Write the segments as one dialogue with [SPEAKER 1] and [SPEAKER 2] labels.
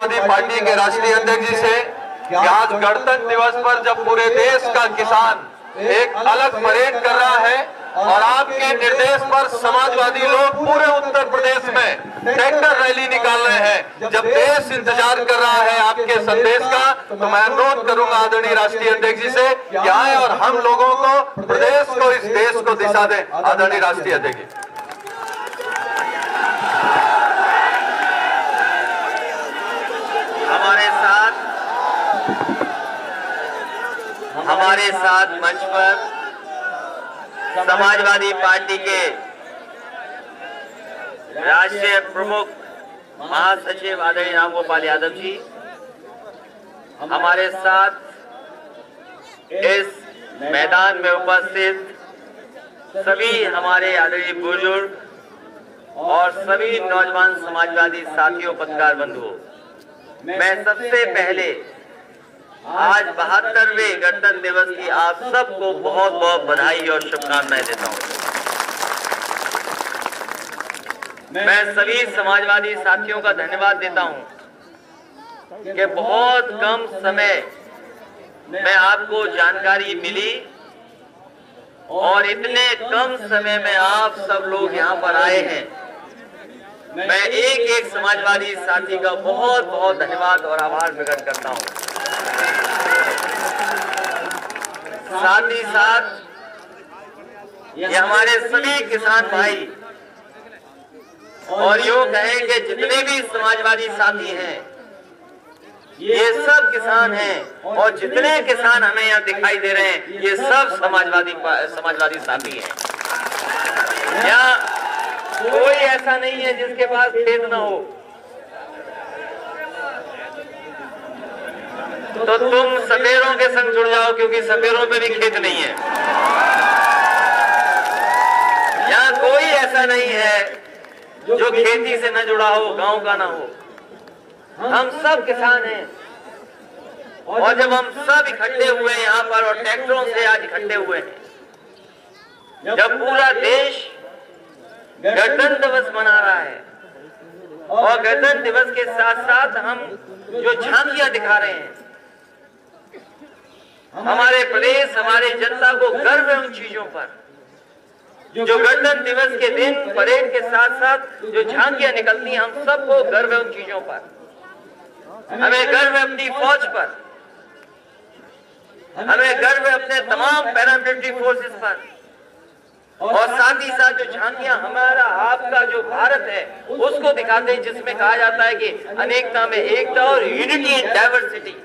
[SPEAKER 1] Party के राष्ट्रीय अध्यक्ष जी से कि आज गणतंत्र दिवस पर जब पूरे देश का किसान एक अलग परेड कर रहा है और आपके निर्देश पर समाजवादी लोग पूरे उत्तर प्रदेश में ट्रैक्टर रैली निकाल रहे हैं, जब देश इंतजार कर रहा है आपके संदेश का, तो मैं अनुरोध करूंगा आदरणीय राष्ट्रीय अध्यक्ष जी से कि आए और हम लोगों को, प्रदेश को, इस देश को दिशा दें। आदरणीय राष्ट्रीय अध्यक्ष जी।
[SPEAKER 2] हमारे साथ मंच पर समाजवादी पार्टी के राष्ट्रीय प्रमुख महासचिव आदरणीय राम गोपाल यादव जी, हमारे साथ इस मैदान में उपस्थित सभी हमारे आदरणीय बुजुर्ग और सभी नौजवान समाजवादी साथियों, पत्रकार बंधुओं, मैं सबसे पहले आज 72वें गणतंत्र दिवस की आप सबको बहुत बहुत बधाई और शुभकामनाएं देता हूं। मैं सभी समाजवादी साथियों का धन्यवाद देता हूं कि बहुत कम समय में आपको जानकारी मिली और इतने कम समय में आप सब लोग यहां पर आए हैं। मैं एक एक समाजवादी साथी का बहुत बहुत धन्यवाद और आभार प्रकट करता हूं। साथ ही साथ ये हमारे सभी किसान भाई और यूं कहें कि जितने भी समाजवादी साथी हैं, ये सब किसान हैं और जितने किसान हमें यहाँ दिखाई दे रहे हैं, ये सब समाजवादी साथी हैं। यहाँ कोई ऐसा नहीं है जिसके पास खेत ना हो। तो तुम सपेरों के संग जुड़ जाओ, क्योंकि सपेरों पे भी खेत नहीं है। यहाँ कोई ऐसा नहीं है जो खेती से न जुड़ा हो, गांव का ना हो। हम सब किसान हैं और जब हम सब इकट्ठे हुए यहाँ पर और ट्रैक्टरों से आज इकट्ठे हुए हैं, जब पूरा देश गणतंत्र दिवस मना रहा है और गणतंत्र दिवस के साथ साथ हम जो झांकियां दिखा रहे हैं, हमारे प्रदेश, हमारे जनता को गर्व है उन चीजों पर। जो गणतंत्र दिवस के दिन परेड के साथ साथ जो झांकियां निकलती हैं, हम सबको गर्व है उन चीजों पर। हमें गर्व है अपनी फौज पर, हमें गर्व है अपने तमाम पैरामिलिट्री फोर्सेस पर, और साथ ही साथ जो झांकियां हमारा आपका जो भारत है उसको दिखाते हैं, जिसमें कहा जाता है कि अनेकता में एकता और यूनिटी इन डाइवर्सिटी,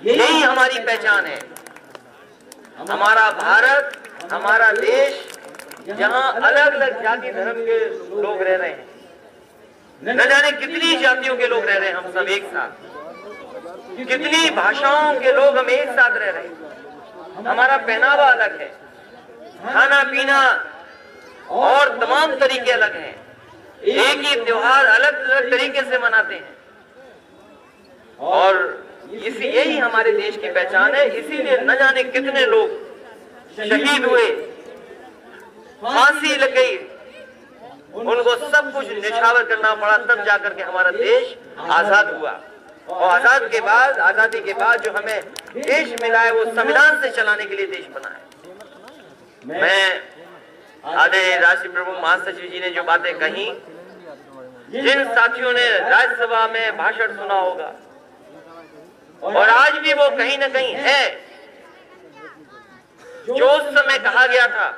[SPEAKER 2] यही हमारी पहचान है। हमारा भारत, हमारा देश, जहां अलग अलग जाति धर्म के लोग रह रहे हैं, न जाने कितनी जातियों के लोग रह रहे हैं, हम सब एक साथ, कितनी भाषाओं के लोग हम एक साथ रह रहे हैं। हमारा पहनावा अलग है, खाना पीना और तमाम तरीके अलग हैं, एक ही त्योहार अलग अलग तरीके से मनाते हैं, और यही हमारे देश की पहचान है। इसीलिए न जाने कितने लोग शहीद हुए, फांसी लग गई, उनको सब कुछ निछावर करना पड़ा, तब जाकर के हमारा देश आजाद हुआ। और आजादी के बाद जो हमें देश मिला है, वो संविधान से चलाने के लिए देश बना है। मैं आदरणीय राष्ट्रीय प्रमुख महासचिव जी ने जो बातें कही, जिन साथियों ने राज्यसभा में भाषण सुना होगा और आज भी वो कहीं ना कहीं है, जो उस समय कहा गया था,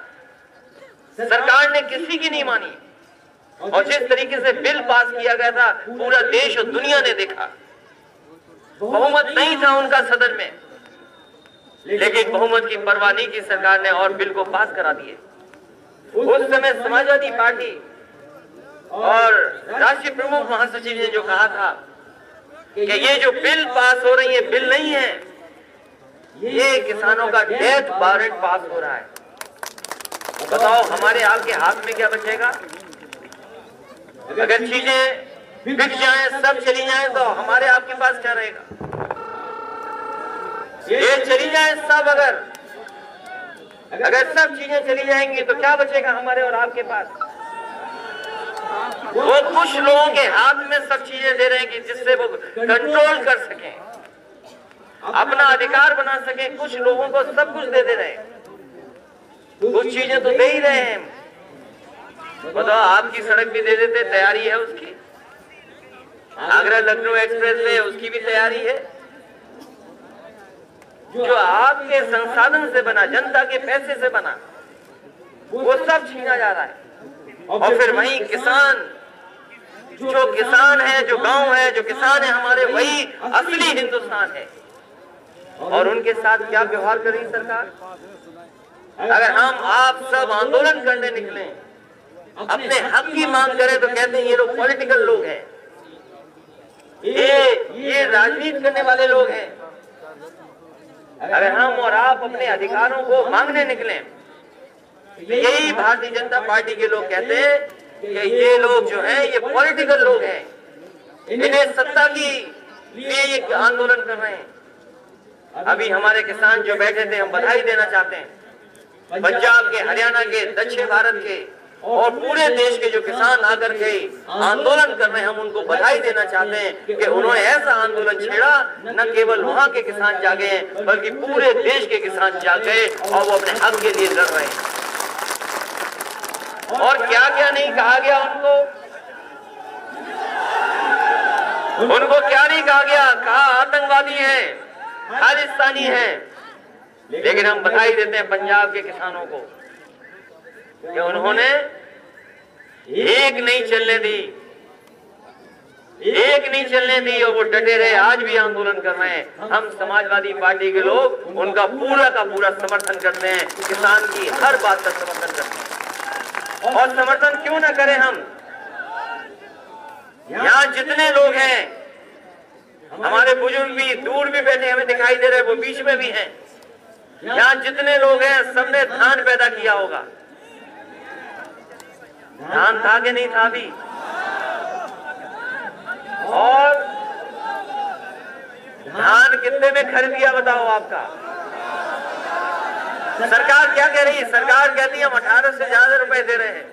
[SPEAKER 2] सरकार ने किसी की नहीं मानी, और जिस तरीके से बिल पास किया गया था, पूरा देश और दुनिया ने देखा। बहुमत नहीं था उनका सदन में, लेकिन बहुमत की परवाह नहीं की सरकार ने और बिल को पास करा दिए। उस समय समाजवादी पार्टी और राष्ट्रीय प्रमुख महासचिव ने जो कहा था कि ये जो बिल पास हो रही है, बिल नहीं है, ये किसानों का डेथ वारंट पास हो रहा है। बताओ हमारे आपके हाथ में क्या बचेगा? अगर चीजें बिक जाएं, सब चली जाएं, तो हमारे आपके पास क्या रहेगा? ये चली जाएं सब, अगर सब चीजें चली जाएंगी तो क्या बचेगा हमारे और आपके पास? वो कुछ लोगों के हाथ में सब चीजें दे रहे हैं कि जिससे वो कंट्रोल कर सकें, अपना अधिकार बना सकें। कुछ लोगों को सब कुछ दे रहे हैं, कुछ चीजें तो दे ही रहे हैं। बताओ, आपकी सड़क भी दे देते, तैयारी है उसकी। आगरा लखनऊ एक्सप्रेस वे, उसकी भी तैयारी है। जो आपके संसाधन से बना, जनता के पैसे से बना, वो सब छीना जा रहा है। और फिर वही किसान, जो किसान है, जो गांव है, जो किसान है हमारे, वही असली हिंदुस्तान है। और उनके साथ क्या व्यवहार कर रही सरकार? अगर हम आप सब आंदोलन करने निकले, अपने हक की मांग करें, तो कहते हैं ये लोग पॉलिटिकल लोग हैं, ये राजनीति करने वाले लोग हैं। अगर हम और आप अपने अधिकारों को मांगने निकले, यही भारतीय जनता पार्टी के लोग कहते हैं कि ये लोग जो हैं ये पॉलिटिकल लोग हैं, इन्हें सत्ता की लिए ये आंदोलन कर रहे हैं। अभी हमारे किसान जो बैठे थे, हम बधाई देना चाहते हैं। पंजाब के, हरियाणा के, दक्षिण भारत के और पूरे देश के जो किसान आकर के आंदोलन कर रहे हैं, हम उनको बधाई देना चाहते हैं कि उन्होंने ऐसा आंदोलन छेड़ा, न केवल वहां के किसान जागे हैं, बल्कि पूरे देश के किसान जागे और वो अपने हक के लिए लड़ रहे हैं। और क्या क्या नहीं कहा गया उनको क्या नहीं कहा गया? कहा आतंकवादी हैं, खालिस्तानी हैं। लेकिन हम बधाई देते हैं पंजाब के किसानों को कि उन्होंने एक नहीं चलने दी और वो डटे रहे, आज भी आंदोलन कर रहे हैं। हम समाजवादी पार्टी के लोग उनका पूरा का पूरा समर्थन करते हैं, किसान की हर बात का समर्थन करते हैं। और समर्थन क्यों ना करें हम? यहाँ जितने लोग हैं, हमारे बुजुर्ग भी दूर भी बैठे हमें दिखाई दे रहे, वो बीच में भी हैं। यहाँ जितने लोग हैं, सबने धान पैदा किया होगा। धान था कि नहीं था अभी? और धान कितने में खरीद दिया बताओ आपका? सरकार क्या कह रही है? सरकार कहती है हम 1800 से ज्यादा रुपए दे रहे हैं।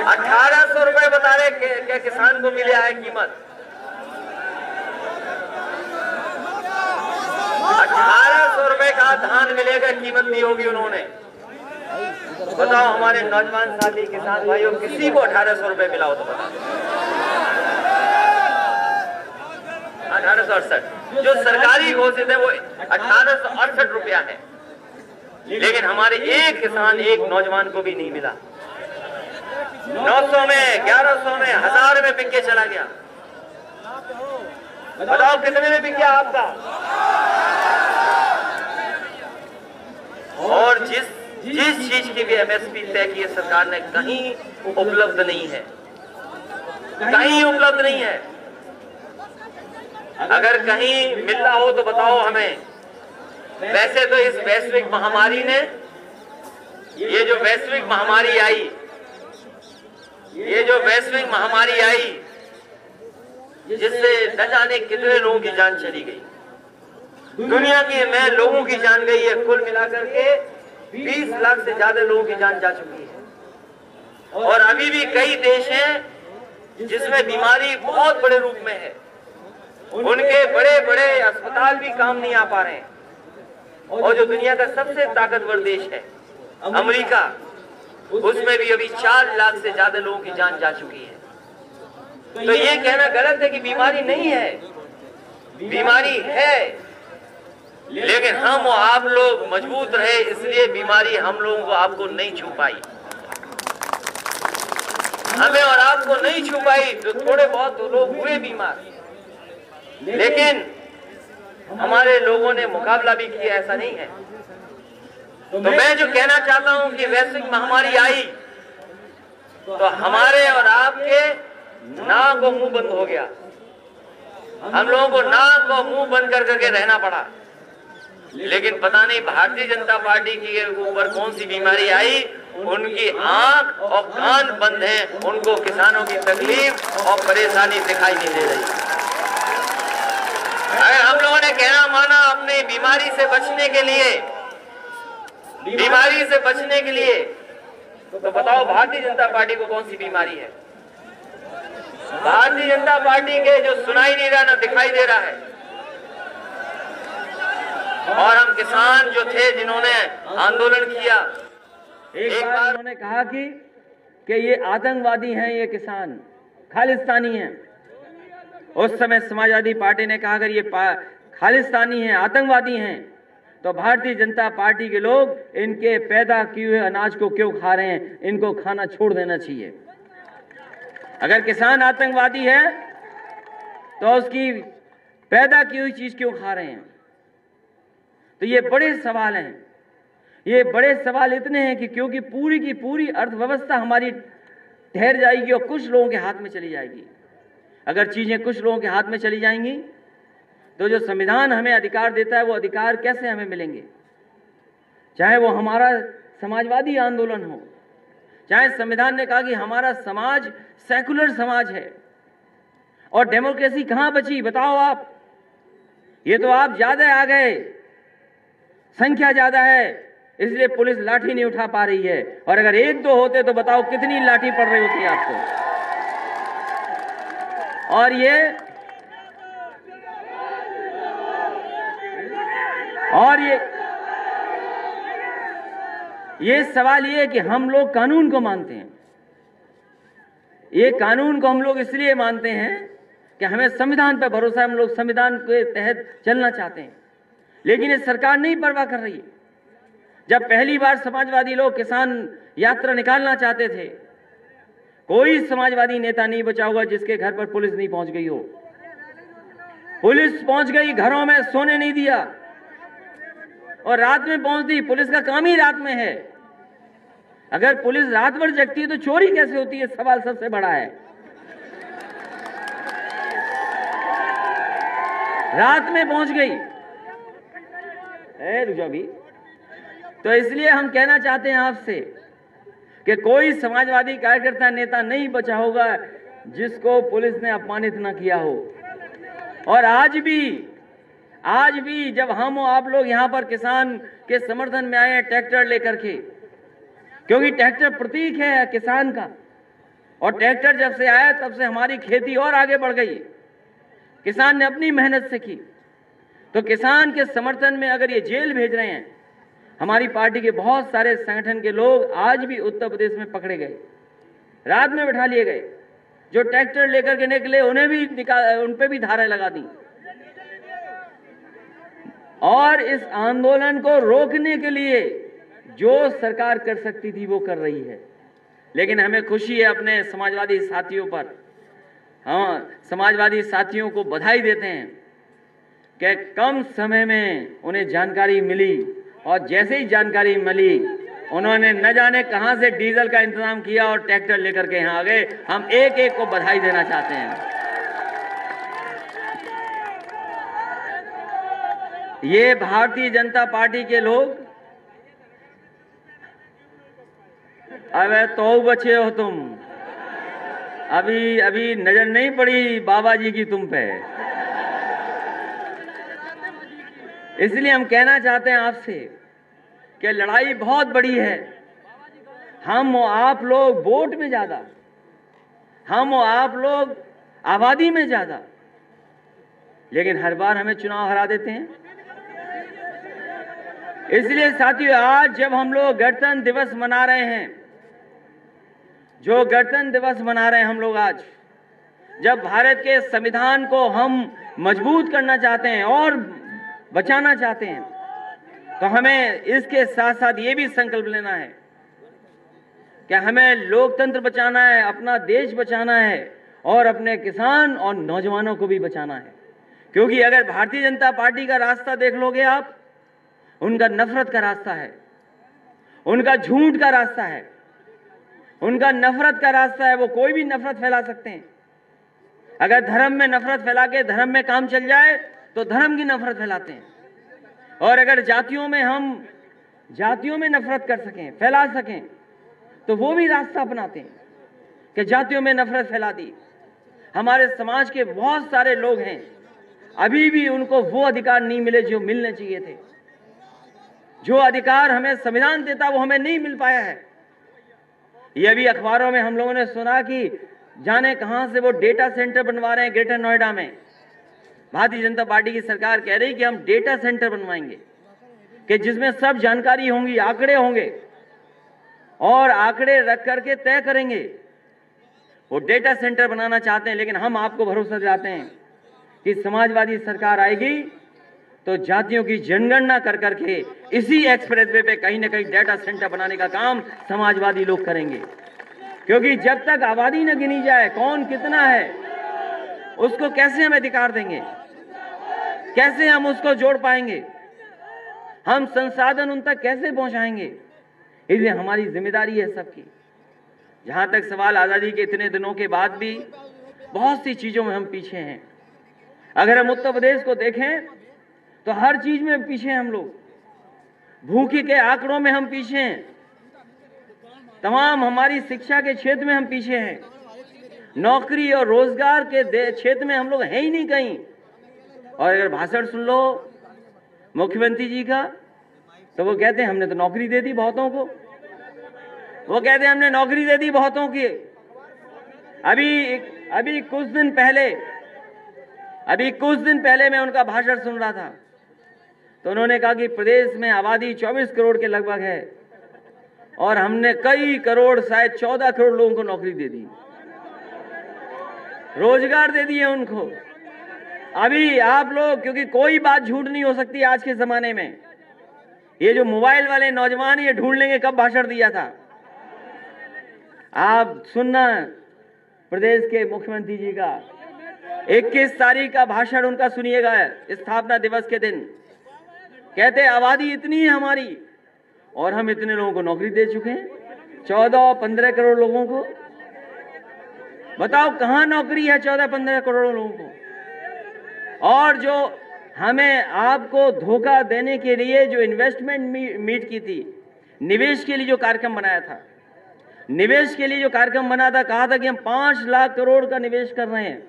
[SPEAKER 2] 1800 रुपए बता रहे क्या किसान को मिले है कीमत? 1800 रुपए का धान मिलेगा, कीमत दी होगी उन्होंने। बताओ हमारे नौजवान साथी किसान भाइयों, किसी को 1800 रुपए मिला हो तो बताओ। 1868 जो सरकारी घोषित है वो 1868 रुपया है, लेकिन हमारे एक किसान, एक नौजवान को भी नहीं मिला। 900 में, 1100 में, 1000 में बिक के चला गया। बताओ कितने में बिक गया आपका? और जिस चीज की भी एमएसपी तय की है सरकार ने, कहीं उपलब्ध नहीं है, कहीं उपलब्ध नहीं है। अगर कहीं मिल रहा हो तो बताओ हमें। वैसे तो इस वैश्विक महामारी ने, ये जो वैश्विक महामारी आई, जिससे न जाने कितने लोगों की जान चली गई, दुनिया की में लोगों की जान गई है। कुल मिलाकर के 20 लाख से ज्यादा लोगों की जान जा चुकी है। और अभी भी कई देश हैं जिसमें बीमारी बहुत बड़े रूप में है, उनके बड़े बड़े अस्पताल भी काम नहीं आ पा रहे हैं। और जो दुनिया का सबसे ताकतवर देश है अमेरिका, उसमें भी अभी 4 लाख से ज्यादा लोगों की जान जा चुकी है। तो ये कहना गलत है कि बीमारी नहीं है, बीमारी है, लेकिन हम और आप लोग मजबूत रहे, इसलिए बीमारी हम लोगों को, आपको नहीं छू पाई। हमें और आपको नहीं छू पाई, तो थोड़े बहुत लोग हुए बीमार, लेकिन हमारे लोगों ने मुकाबला भी किया, ऐसा नहीं है। तो मैं जो कहना चाहता हूं कि वैश्विक महामारी आई तो हमारे और आपके नाक और मुंह बंद हो गया। हम लोगों को नाक और मुंह बंद कर करके रहना पड़ा। लेकिन पता नहीं भारतीय जनता पार्टी के ऊपर कौन सी बीमारी आई, उनकी आंख और कान बंद हैं, उनको किसानों की तकलीफ और परेशानी दिखाई नहीं दे रही। अगर हम लोगों ने कहना माना अपनी बीमारी से बचने के लिए तो बताओ भारतीय जनता पार्टी को कौन सी बीमारी है? भारतीय जनता पार्टी के जो सुनाई नहीं रहा, ना दिखाई दे रहा है। और हम किसान जो थे, जिन्होंने आंदोलन किया,
[SPEAKER 3] एक बार उन्होंने कहा कि ये आतंकवादी हैं, ये किसान खालिस्तानी हैं। उस समय समाजवादी पार्टी ने कहा अगर ये खालिस्तानी हैं, आतंकवादी हैं, तो भारतीय जनता पार्टी के लोग इनके पैदा किए हुए अनाज को क्यों खा रहे हैं? इनको खाना छोड़ देना चाहिए। अगर किसान आतंकवादी है तो उसकी पैदा की हुई चीज क्यों खा रहे हैं? तो ये बड़े सवाल हैं। ये बड़े सवाल इतने हैं कि क्योंकि पूरी की पूरी अर्थव्यवस्था हमारी ठहर जाएगी और कुछ लोगों के हाथ में चली जाएगी। अगर चीजें कुछ लोगों के हाथ में चली जाएंगी तो जो संविधान हमें अधिकार देता है वो अधिकार कैसे हमें मिलेंगे? चाहे वो हमारा समाजवादी आंदोलन हो, चाहे संविधान ने कहा कि हमारा समाज सेकुलर समाज है, और डेमोक्रेसी कहां बची बताओ आप? ये तो आप ज्यादा आ गए, संख्या ज्यादा है, इसलिए पुलिस लाठी नहीं उठा पा रही है। और अगर एक दो होते तो बताओ कितनी लाठी पड़ रही होती आपको। और ये सवाल ये है कि हम लोग कानून को मानते हैं। ये कानून को हम लोग इसलिए मानते हैं कि हमें संविधान पर भरोसा है, हम लोग संविधान के तहत चलना चाहते हैं। लेकिन ये सरकार नहीं परवाह कर रही है। जब पहली बार समाजवादी लोग किसान यात्रा निकालना चाहते थे, कोई समाजवादी नेता नहीं बचा होगा जिसके घर पर पुलिस नहीं पहुंच गई हो। पुलिस पहुंच गई, घरों में सोने नहीं दिया, और रात में पहुंचती। पुलिस का काम ही रात में है। अगर पुलिस रात भर जगती है तो चोरी कैसे होती है? सवाल सबसे बड़ा है। रात में पहुंच गई, रुजो भी। तो इसलिए हम कहना चाहते हैं आपसे कि कोई समाजवादी कार्यकर्ता नेता नहीं बचा होगा जिसको पुलिस ने अपमानित ना किया हो। और आज भी जब हम आप लोग यहाँ पर किसान के समर्थन में आए हैं ट्रैक्टर लेकर के, क्योंकि ट्रैक्टर प्रतीक है किसान का, और ट्रैक्टर जब से आया तब से हमारी खेती और आगे बढ़ गई। किसान ने अपनी मेहनत से की। तो किसान के समर्थन में अगर ये जेल भेज रहे हैं, हमारी पार्टी के बहुत सारे संगठन के लोग आज भी उत्तर प्रदेश में पकड़े गए, रात में बैठा लिए गए। जो ट्रैक्टर लेकर के निकले उन्हें भी उन पे भी धाराएं लगा दी। और इस आंदोलन को रोकने के लिए जो सरकार कर सकती थी वो कर रही है। लेकिन हमें खुशी है अपने समाजवादी साथियों पर। हाँ, समाजवादी साथियों को बधाई देते हैं कि कम समय में उन्हें जानकारी मिली, और जैसे ही जानकारी मिली उन्होंने न जाने कहां से डीजल का इंतजाम किया और ट्रैक्टर लेकर के यहां आ गए। हम एक एक को बधाई देना चाहते हैं। ये भारतीय जनता पार्टी के लोग, अबे तो बचे हो तुम, अभी नजर नहीं पड़ी बाबा जी की तुम पे। इसलिए हम कहना चाहते हैं आपसे कि लड़ाई बहुत बड़ी है। हम आप लोग वोट में ज्यादा, हम आप लोग आबादी में ज्यादा, लेकिन हर बार हमें चुनाव हरा देते हैं। इसलिए साथियों, आज जब हम लोग गणतंत्र दिवस मना रहे हैं, जो गणतंत्र दिवस मना रहे हैं हम लोग आज, जब भारत के संविधान को हम मजबूत करना चाहते हैं और बचाना चाहते हैं, तो हमें इसके साथ साथ ये भी संकल्प लेना है कि हमें लोकतंत्र बचाना है, अपना देश बचाना है, और अपने किसान और नौजवानों को भी बचाना है। क्योंकि अगर भारतीय जनता पार्टी का रास्ता देख लोगे आप, उनका नफरत का रास्ता है, उनका झूठ का रास्ता है, उनका नफरत का रास्ता है। वो कोई भी नफरत फैला सकते हैं। अगर धर्म में नफरत फैला के धर्म में काम चल जाए तो धर्म की नफरत फैलाते हैं। और अगर जातियों में नफरत कर सकें, फैला सकें, तो वो भी रास्ता अपनाते हैं कि जातियों में नफरत फैला दी। हमारे समाज के बहुत सारे लोग हैं, अभी भी उनको वो अधिकार नहीं मिले जो मिलने चाहिए थे। जो अधिकार हमें संविधान देता वो हमें नहीं मिल पाया है। ये अभी अखबारों में हम लोगों ने सुना कि जाने कहां से वो डेटा सेंटर बनवा रहे हैं ग्रेटर नोएडा में। भारतीय जनता पार्टी की सरकार कह रही कि हम डेटा सेंटर बनवाएंगे कि जिसमें सब जानकारी होंगी, आंकड़े होंगे और आंकड़े रख करके तय करेंगे। वो डेटा सेंटर बनाना चाहते हैं, लेकिन हम आपको भरोसा दिलाते हैं कि समाजवादी सरकार आएगी तो जातियों की जनगणना कर करके इसी एक्सप्रेसवे पे कहीं ना कहीं डेटा सेंटर बनाने का काम समाजवादी लोग करेंगे। क्योंकि जब तक आबादी न गिनी जाए कौन कितना है, उसको कैसे हम अधिकार देंगे, कैसे हम उसको जोड़ पाएंगे, हम संसाधन उन तक कैसे पहुंचाएंगे। इसलिए हमारी जिम्मेदारी है सबकी। जहां तक सवाल आजादी के इतने दिनों के बाद भी बहुत सी चीजों में हम पीछे हैं। अगर हम उत्तर प्रदेश को देखें तो हर चीज में पीछे हैं हम लोग। भूखी के आंकड़ों में हम पीछे हैं, तमाम हमारी शिक्षा के क्षेत्र में हम पीछे हैं, नौकरी और रोजगार के क्षेत्र में हम लोग हैं ही नहीं कहीं। और अगर भाषण सुन लो मुख्यमंत्री जी का तो वो कहते हैं हमने तो नौकरी दे दी बहुतों को, वो कहते हैं हमने नौकरी दे दी बहुतों की। अभी कुछ दिन पहले मैं उनका भाषण सुन रहा था तो उन्होंने कहा कि प्रदेश में आबादी 24 करोड़ के लगभग है और हमने कई करोड़, शायद 14 करोड़ लोगों को नौकरी दे दी, रोजगार दे दिए उनको। अभी आप लोग, क्योंकि कोई बात झूठ नहीं हो सकती आज के जमाने में, ये जो मोबाइल वाले नौजवान ये ढूंढ लेंगे कब भाषण दिया था। आप सुनना प्रदेश के मुख्यमंत्री जी का 21 तारीख का भाषण उनका सुनिएगा, स्थापना दिवस के दिन। कहते आबादी इतनी है हमारी और हम इतने लोगों को नौकरी दे चुके हैं, 14-15 करोड़ लोगों को। बताओ कहां नौकरी है 14-15 करोड़ लोगों को। और जो हमें आपको धोखा देने के लिए जो इन्वेस्टमेंट मीट की थी, निवेश के लिए जो कार्यक्रम बनाया था, निवेश के लिए जो कार्यक्रम बना था, कहा था कि हम 5 लाख करोड़ का निवेश कर रहे हैं।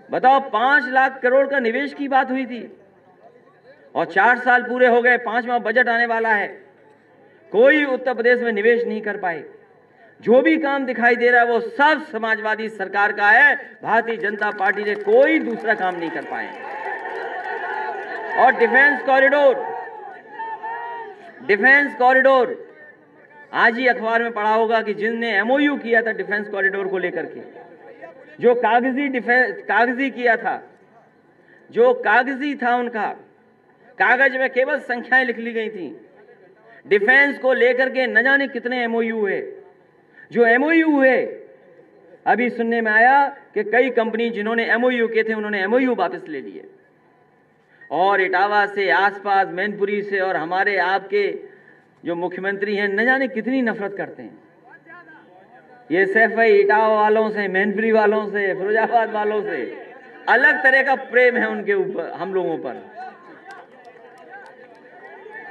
[SPEAKER 3] बताओ 5 लाख करोड़ का निवेश की बात हुई थी और 4 साल पूरे हो गए, 5वां बजट आने वाला है, कोई उत्तर प्रदेश में निवेश नहीं कर पाए। जो भी काम दिखाई दे रहा है वो सब समाजवादी सरकार का है, भारतीय जनता पार्टी ने कोई दूसरा काम नहीं कर पाए। और डिफेंस कॉरिडोर आज ही अखबार में पढ़ा होगा कि जिनने एमओयू किया था डिफेंस कॉरिडोर को लेकर के, जो कागजी किया था, जो कागजी था उनका, कागज में केवल संख्याएं लिख ली गई थी। डिफेंस को लेकर के न जाने कितने एमओयू हुए। जो एमओयू हुए, अभी सुनने में आया कि कई कंपनी जिन्होंने एमओयू किए थे उन्होंने एमओयू वापस ले लिए। और इटावा से आसपास, मैनपुरी से, और हमारे आपके जो मुख्यमंत्री हैं न जाने कितनी नफरत करते हैं। ये सिर्फ इटावा वालों से, मैनपुरी वालों से, फिरोजाबाद वालों से अलग तरह का प्रेम है उनके ऊपर, हम लोगों पर।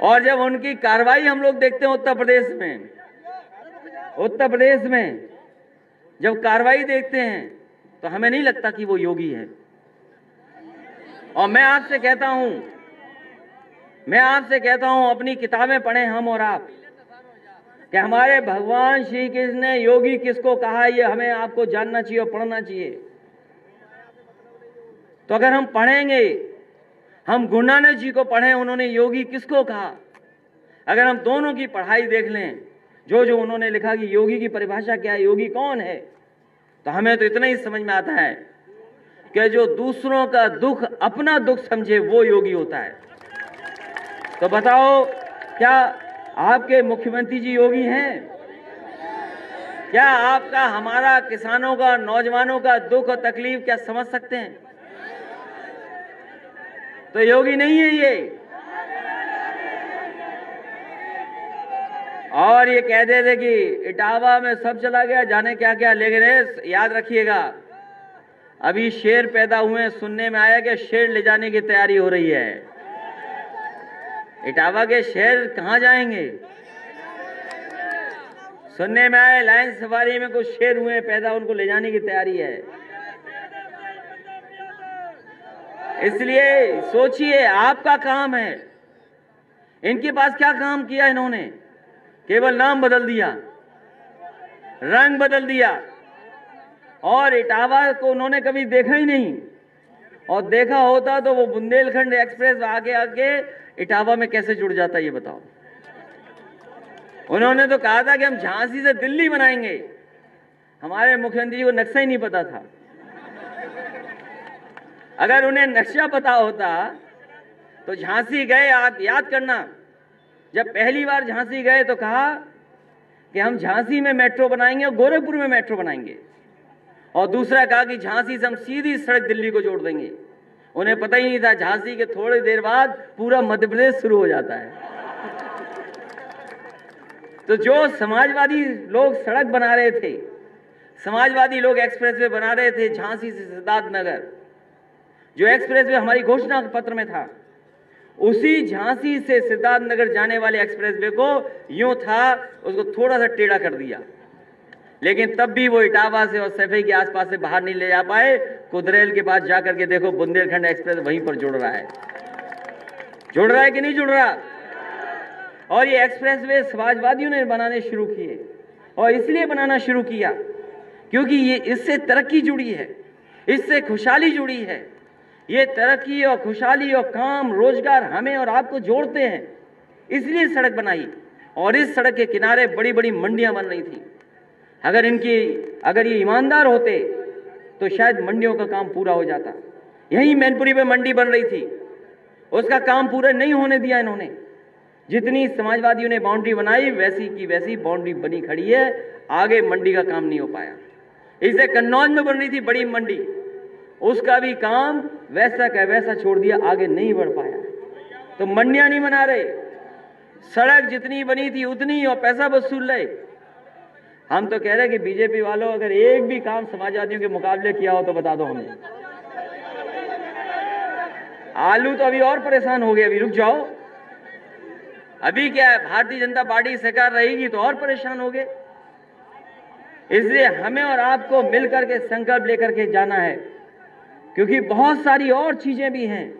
[SPEAKER 3] और जब उनकी कार्रवाई हम लोग देखते हैं उत्तर प्रदेश में जब कार्रवाई देखते हैं तो हमें नहीं लगता कि वो योगी है। और मैं आपसे कहता हूं अपनी किताबें पढ़ें हम और आप, कि हमारे भगवान श्री कृष्ण ने योगी किसको कहा, ये हमें आपको जानना चाहिए और पढ़ना चाहिए। तो अगर हम पढ़ेंगे, हम गुरु नानक जी को पढ़ें, उन्होंने योगी किसको कहा, अगर हम दोनों की पढ़ाई देख लें, जो उन्होंने लिखा कि योगी की परिभाषा क्या है, योगी कौन है, तो हमें तो इतना ही समझ में आता है कि जो दूसरों का दुख अपना दुख समझे वो योगी होता है। तो बताओ, क्या आपके मुख्यमंत्री जी योगी हैं? क्या आपका, हमारा, किसानों का, नौजवानों का दुख और तकलीफ क्या समझ सकते हैं? तो योगी नहीं है ये। और ये कहते थे कि इटावा में सब चला गया, जाने क्या क्या, लेकिन याद रखिएगा अभी शेर पैदा हुए, सुनने में आया कि शेर ले जाने की तैयारी हो रही है। इटावा के शेर कहां जाएंगे? सुनने में आया लाइन सफारी में कुछ शेर हुए पैदा, उनको ले जाने की तैयारी है। इसलिए सोचिए, आपका काम है। इनके पास क्या काम किया इन्होंने? केवल नाम बदल दिया। रंग बदल दिया। और इटावा को उन्होंने कभी देखा ही नहीं, और देखा होता तो वो बुंदेलखंड एक्सप्रेस आगे आके इटावा में कैसे जुड़ जाता, ये बताओ। उन्होंने तो कहा था कि हम झांसी से दिल्ली बनाएंगे। हमारे मुख्यमंत्री जी को नक्शा ही नहीं पता था। अगर उन्हें नक्शा पता होता तो झांसी गए, आप याद करना, जब पहली बार झांसी गए तो कहा कि हम झांसी में मेट्रो बनाएंगे और गोरखपुर में मेट्रो बनाएंगे, और दूसरा कहा कि झांसी से हम सीधी सड़क दिल्ली को जोड़ देंगे। उन्हें पता ही नहीं था झांसी के थोड़ी देर बाद पूरा मध्य प्रदेश शुरू हो जाता है। तो जो समाजवादी लोग सड़क बना रहे थे, समाजवादी लोग एक्सप्रेसवे बना रहे थे झांसी से सिद्धार्थनगर, जो एक्सप्रेसवे हमारी घोषणा पत्र में था, उसी झांसी से सिद्धार्थनगर जाने वाले एक्सप्रेसवे को यूं था उसको थोड़ा सा टेढ़ा कर दिया, लेकिन तब भी वो इटावा से और सफेद के आसपास से बाहर नहीं ले जा पाए। कुदरेल के पास जाकर के देखो, बुंदेलखंड एक्सप्रेस वहीं पर जुड़ रहा है। जुड़ रहा है कि नहीं जुड़ रहा? और ये एक्सप्रेसवे समाजवादियों ने बनाने शुरू किए, और इसलिए बनाना शुरू किया क्योंकि ये इससे तरक्की जुड़ी है, इससे खुशहाली जुड़ी है। ये तरक्की और खुशहाली और काम रोजगार हमें और आपको जोड़ते हैं, इसलिए सड़क बनाई। और इस सड़क के किनारे बड़ी बड़ी मंडियां बन रही थी। अगर ये ईमानदार होते तो शायद मंडियों का काम पूरा हो जाता। यहीं मैनपुरी में मंडी बन रही थी, उसका काम पूरा नहीं होने दिया इन्होंने। जितनी समाजवादियों ने बाउंड्री बनाई वैसी की वैसी बाउंड्री बनी खड़ी है, आगे मंडी का काम नहीं हो पाया। इसे कन्नौज में बन रही थी बड़ी मंडी, उसका भी काम वैसा का वैसा छोड़ दिया, आगे नहीं बढ़ पाया। तो मंडियां नहीं बना रहे, सड़क जितनी बनी थी उतनी और पैसा वसूल रहे। हम तो कह रहे कि बीजेपी वालों अगर एक भी काम समाजवादियों के मुकाबले किया हो तो बता दो हमें। आलू तो अभी और परेशान हो गए, अभी रुक जाओ। अभी क्या है, भारतीय जनता पार्टी सरकार रहेगी तो और परेशान हो गए। इसलिए हमें और आपको मिलकर के संकल्प लेकर के जाना है, क्योंकि बहुत सारी और चीजें भी हैं।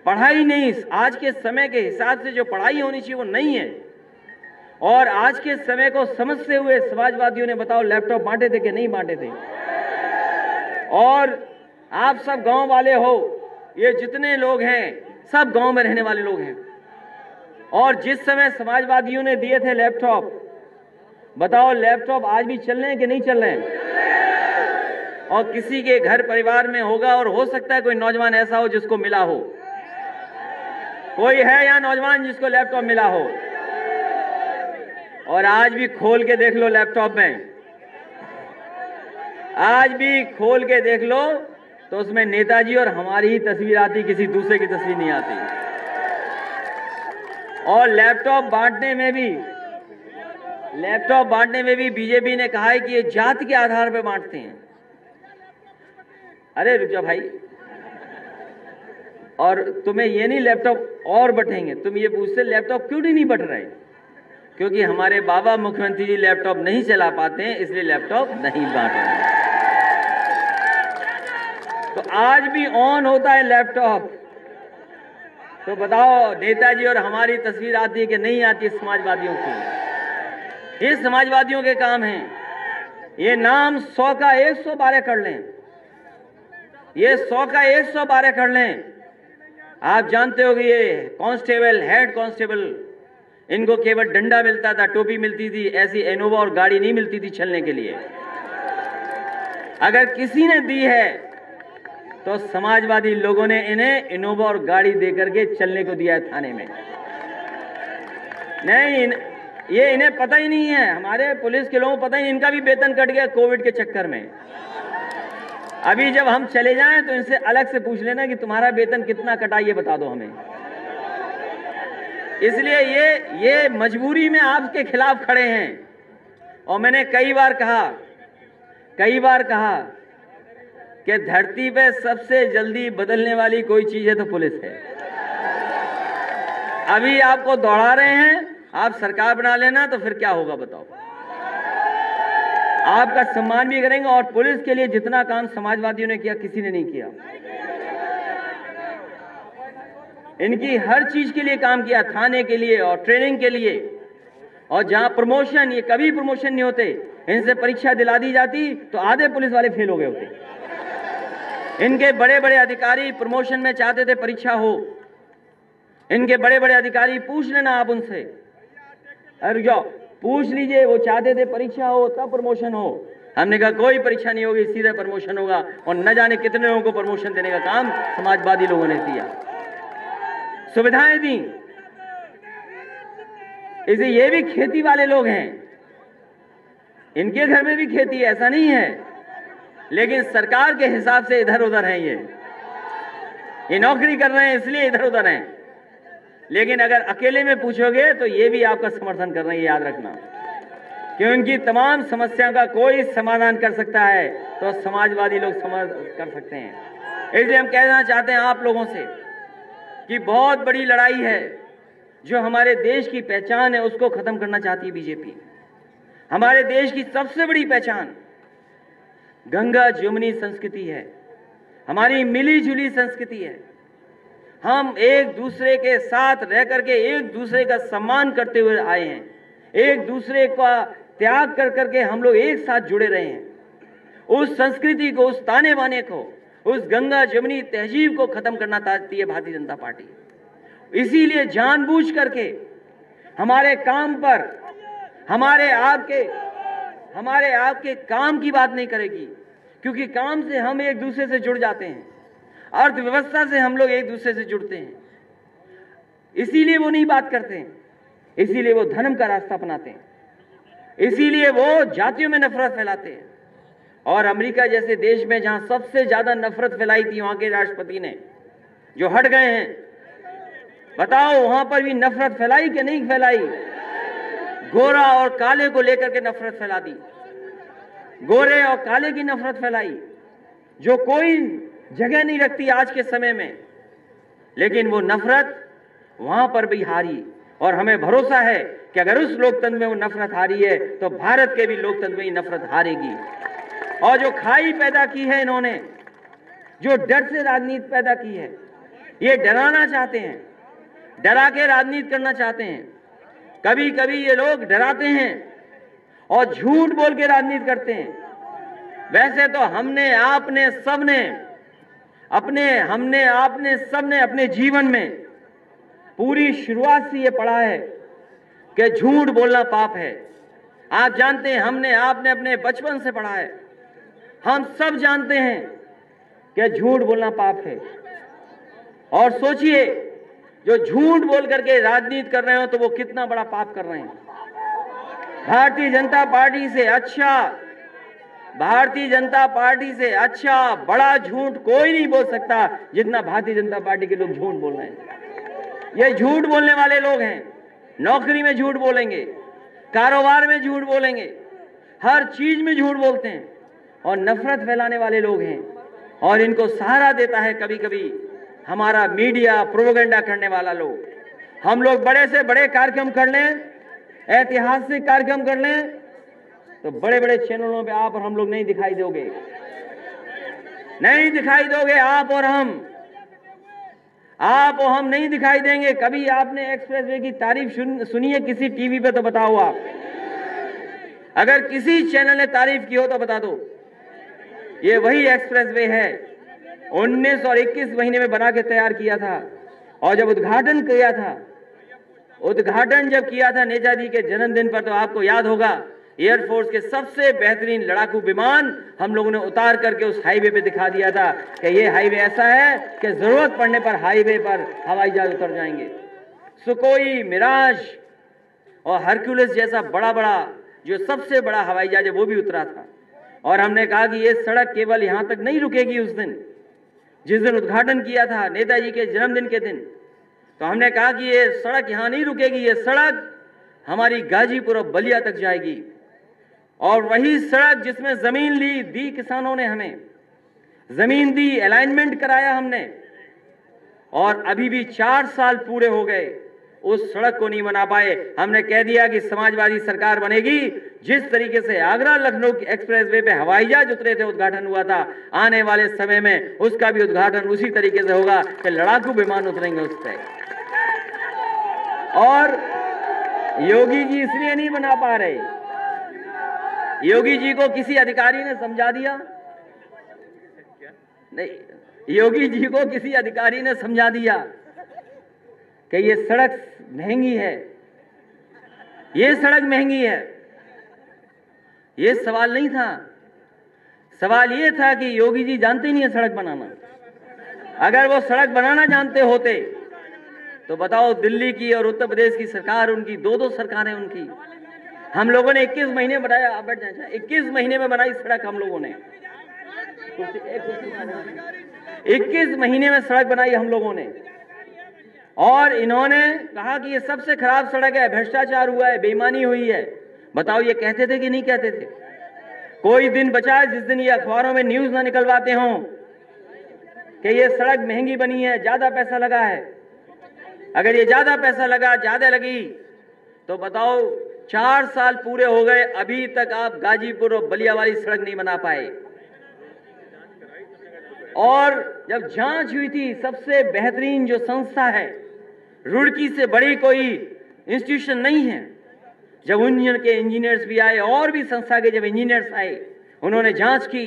[SPEAKER 3] पढ़ाई नहीं, आज के समय के हिसाब से जो पढ़ाई होनी चाहिए वो नहीं है। और आज के समय को समझते हुए समाजवादियों ने बताओ लैपटॉप बांटे थे कि नहीं बांटे थे। और आप सब गांव वाले हो, ये जितने लोग हैं सब गांव में रहने वाले लोग हैं। और जिस समय समाजवादियों ने दिए थे लैपटॉप, बताओ लैपटॉप आज भी चल रहे हैं कि नहीं चल रहे हैं? और किसी के घर परिवार में होगा, और हो सकता है कोई नौजवान ऐसा हो जिसको मिला हो। कोई है या नौजवान जिसको लैपटॉप मिला हो? और आज भी खोल के देख लो लैपटॉप में, आज भी खोल के देख लो तो उसमें नेताजी और हमारी ही तस्वीर आती, किसी दूसरे की तस्वीर नहीं आती। और लैपटॉप बांटने में भी बीजेपी ने कहा है कि ये जाति के आधार पर बांटते हैं। अरे रुक जाओ भाई, और तुम्हें ये नहीं लैपटॉप और बटेंगे, तुम ये पूछते लैपटॉप क्यों नहीं बट रहे? क्योंकि हमारे बाबा मुख्यमंत्री जी लैपटॉप नहीं चला पाते हैं, इसलिए लैपटॉप नहीं बांट रहे हैं। तो आज भी ऑन होता है लैपटॉप, तो बताओ नेताजी और हमारी तस्वीर आती है कि नहीं आती समाजवादियों की? ये समाजवादियों के काम हैं। ये नाम 100 का 112 कर लें, ये 100 का 112 कर लें। आप जानते हो कि ये कांस्टेबल, हेड कांस्टेबल, इनको केवल डंडा मिलता था, टोपी मिलती थी, ऐसी इनोवा और गाड़ी नहीं मिलती थी चलने के लिए। अगर किसी ने दी है तो समाजवादी लोगों ने इन्हें इनोवा और गाड़ी देकर के चलने को दिया है थाने में। नहीं, ये इन्हें पता ही नहीं है, हमारे पुलिस के लोगों को पता ही नहीं, इनका भी वेतन कट गया कोविड के चक्कर में। अभी जब हम चले जाएं तो इनसे अलग से पूछ लेना कि तुम्हारा वेतन कितना कटा, ये बता दो हमें। इसलिए ये मजबूरी में आपके खिलाफ खड़े हैं। और मैंने कई बार कहा कि धरती पे सबसे जल्दी बदलने वाली कोई चीज है तो पुलिस है। अभी आपको दौड़ा रहे हैं, आप सरकार बना लेना तो फिर क्या होगा बताओ? आपका सम्मान भी करेंगे। और पुलिस के लिए जितना काम समाजवादियों ने किया किसी ने नहीं किया। इनकी हर चीज के लिए काम किया, थाने के लिए और ट्रेनिंग के लिए। और जहां प्रमोशन, ये कभी प्रमोशन नहीं होते, इनसे परीक्षा दिला दी जाती तो आधे पुलिस वाले फेल हो गए होते। इनके बड़े बड़े अधिकारी प्रमोशन में चाहते थे परीक्षा हो। इनके बड़े बड़े अधिकारी, पूछ लेना आप उनसे, अरे जाओ पूछ लीजिए, वो चाहते थे परीक्षा हो तब प्रमोशन हो। हमने कहा कोई परीक्षा नहीं होगी, सीधा प्रमोशन होगा। और न जाने कितने लोगों को प्रमोशन देने का काम समाजवादी लोगों ने किया, सुविधाएं दी। इसे ये भी खेती वाले लोग हैं, इनके घर में भी खेती है, ऐसा नहीं है, लेकिन सरकार के हिसाब से इधर उधर हैं। ये नौकरी कर रहे हैं इसलिए इधर उधर हैं, लेकिन अगर अकेले में पूछोगे तो ये भी आपका समर्थन कर रहे हैं, याद रखना। कि उनकी तमाम समस्याओं का कोई समाधान कर सकता है तो समाजवादी लोग कर सकते हैं। इसलिए हम कहना चाहते हैं आप लोगों से कि बहुत बड़ी लड़ाई है, जो हमारे देश की पहचान है उसको खत्म करना चाहती है बीजेपी। हमारे देश की सबसे बड़ी पहचान गंगा जमुनी संस्कृति है, हमारी मिली जुली संस्कृति है। हम एक दूसरे के साथ रह करके एक दूसरे का सम्मान करते हुए आए हैं, एक दूसरे का त्याग कर करके हम लोग एक साथ जुड़े रहे हैं। उस संस्कृति को, उस ताने बाने को, उस गंगा जमुनी तहजीब को खत्म करना चाहती है भारतीय जनता पार्टी। इसीलिए जानबूझ करके हमारे काम पर हमारे आपके काम की बात नहीं करेगी, क्योंकि काम से हम एक दूसरे से जुड़ जाते हैं, अर्थव्यवस्था से हम लोग एक दूसरे से जुड़ते हैं। इसीलिए वो नहीं बात करते हैं, इसीलिए वो धर्म का रास्ता अपनाते हैं, इसीलिए वो जातियों में नफरत फैलाते हैं। और अमेरिका जैसे देश में जहां सबसे ज्यादा नफरत फैलाई थी वहां के राष्ट्रपति ने, जो हट गए हैं, बताओ वहां पर भी नफरत फैलाई कि नहीं फैलाई? गोरा और काले को लेकर के नफरत फैला दी, गोरे और काले की नफरत फैलाई, जो कोई जगह नहीं रखती आज के समय में। लेकिन वो नफरत वहां पर भी हारी, और हमें भरोसा है कि अगर उस लोकतंत्र में वो नफरत हारी है तो भारत के भी लोकतंत्र में नफरत हारेगी। और जो खाई पैदा की है इन्होंने, जो डर से राजनीति पैदा की है, ये डराना चाहते हैं, डरा के राजनीति करना चाहते हैं। कभी कभी ये लोग डराते हैं और झूठ बोल के राजनीति करते हैं। वैसे तो हमने आपने सबने अपने जीवन में पूरी शुरुआत से ये पढ़ा है कि झूठ बोलना पाप है। आप जानते हैं, हमने आपने अपने बचपन से पढ़ा है, हम सब जानते हैं कि झूठ बोलना पाप है। और सोचिए, जो झूठ बोल करके राजनीति कर रहे हो तो वो कितना बड़ा पाप कर रहे हैं। भारतीय जनता पार्टी से अच्छा बड़ा झूठ कोई नहीं बोल सकता जितना भारतीय जनता पार्टी के लोग झूठ बोल रहे हैं। ये झूठ बोलने वाले लोग हैं, नौकरी में झूठ बोलेंगे, कारोबार में झूठ बोलेंगे, हर चीज में झूठ बोलते हैं और नफरत फैलाने वाले लोग हैं। और इनको सहारा देता है कभी कभी हमारा मीडिया, प्रोपेगेंडा करने वाला लोग। हम लोग बड़े से बड़े कार्यक्रम कर लें, ऐतिहासिक कार्यक्रम कर लें, तो बड़े बड़े चैनलों पे आप और हम लोग नहीं दिखाई दोगे, आप और हम नहीं दिखाई देंगे। कभी आपने एक्सप्रेसवे की तारीफ सुनी है किसी टीवी पे? तो बताओ आप, अगर किसी चैनल ने तारीफ की हो तो बता दो। ये वही एक्सप्रेसवे है, 19 और 21 महीने में बना के तैयार किया था। और जब उद्घाटन जब किया था नेताजी के जन्मदिन पर, तो आपको याद होगा एयरफोर्स के सबसे बेहतरीन लड़ाकू विमान हम लोगों ने उतार करके उस हाईवे पे दिखा दिया था कि ये हाईवे ऐसा है कि जरूरत पड़ने पर हाईवे पर हवाई जहाज उतर जाएंगे। सुकोई, मिराज और हरक्यूलिस जैसा बड़ा जो सबसे बड़ा हवाई जहाज है वो भी उतरा था। और हमने कहा कि ये सड़क केवल यहां तक नहीं रुकेगी। उस दिन जिस दिन उद्घाटन किया था नेताजी के जन्मदिन के दिन, तो हमने कहा कि ये सड़क यहां नहीं रुकेगी, ये सड़क हमारी गाजीपुर और बलिया तक जाएगी। और वही सड़क जिसमें जमीन दी किसानों ने, हमें जमीन दी, अलाइनमेंट कराया हमने, और अभी भी 4 साल पूरे हो गए, उस सड़क को नहीं बना पाए। हमने कह दिया कि समाजवादी सरकार बनेगी। जिस तरीके से आगरा लखनऊ एक्सप्रेसवे पे हवाई जहाज उतरे थे, उद्घाटन हुआ था, आने वाले समय में उसका भी उद्घाटन उसी तरीके से होगा कि लड़ाकू विमान उतरेंगे उस पर। और योगी जी इसलिए नहीं बना पा रहे, योगी जी को किसी अधिकारी ने समझा दिया, नहीं, योगी जी को किसी अधिकारी ने समझा दिया कि ये सड़क महंगी है, ये सड़क महंगी है। ये सवाल नहीं था, सवाल ये था कि योगी जी जानते ही नहीं है सड़क बनाना। अगर वो सड़क बनाना जानते होते तो बताओ, दिल्ली की और उत्तर प्रदेश की सरकार, उनकी दो सरकारें उनकी, हम लोगों ने 21 महीने बनाया, आप बैठ जाए, 21 महीने में बनाई सड़क हम लोगों ने, 21 महीने में सड़क बनाई हम लोगों ने। और इन्होंने कहा कि ये सबसे खराब सड़क है, भ्रष्टाचार हुआ है, बेईमानी हुई है। बताओ, ये कहते थे कि नहीं कहते थे? कोई दिन बचा है जिस दिन ये अखबारों में न्यूज ना निकलवाते हों कि ये सड़क महंगी बनी है, ज्यादा पैसा लगा है। अगर ये ज्यादा पैसा लगा, ज्यादा लगी, तो बताओ 4 साल पूरे हो गए, अभी तक आप गाजीपुर और बलिया वाली सड़क नहीं बना पाए। और जब जांच हुई थी, सबसे बेहतरीन जो संस्था है, रुड़की से बड़ी कोई इंस्टीट्यूशन नहीं है, जब उन्नयन के इंजीनियर्स भी आए और भी संस्था के जब इंजीनियर्स आए, उन्होंने जांच की,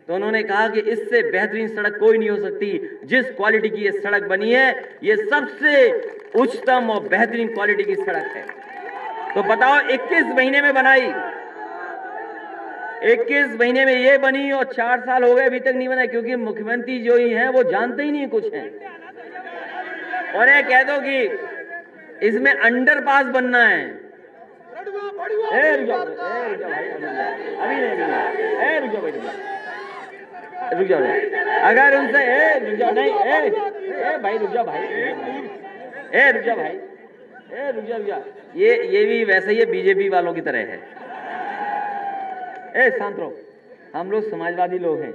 [SPEAKER 3] तो उन्होंने कहा कि इससे बेहतरीन सड़क कोई नहीं हो सकती। जिस क्वालिटी की ये सड़क बनी है, ये सबसे उच्चतम और बेहतरीन क्वालिटी की सड़क है। तो बताओ, 21 महीने में बनाई, 21 महीने में ये बनी और 4 साल हो गए अभी तक नहीं बना, क्योंकि मुख्यमंत्री जो ही हैं वो जानते ही नहीं कुछ है। और ये कह दो कि इसमें अंडरपास बनना है, रुक जाओ अगर उनसे रुक जाओ, नहीं भाई रुक जाओ भाई, रुक जाओ भाई, रुक जाओ, ये भी वैसे ही बीजेपी वालों की तरह है। शांत रहो, हम लोग समाजवादी लोग हैं।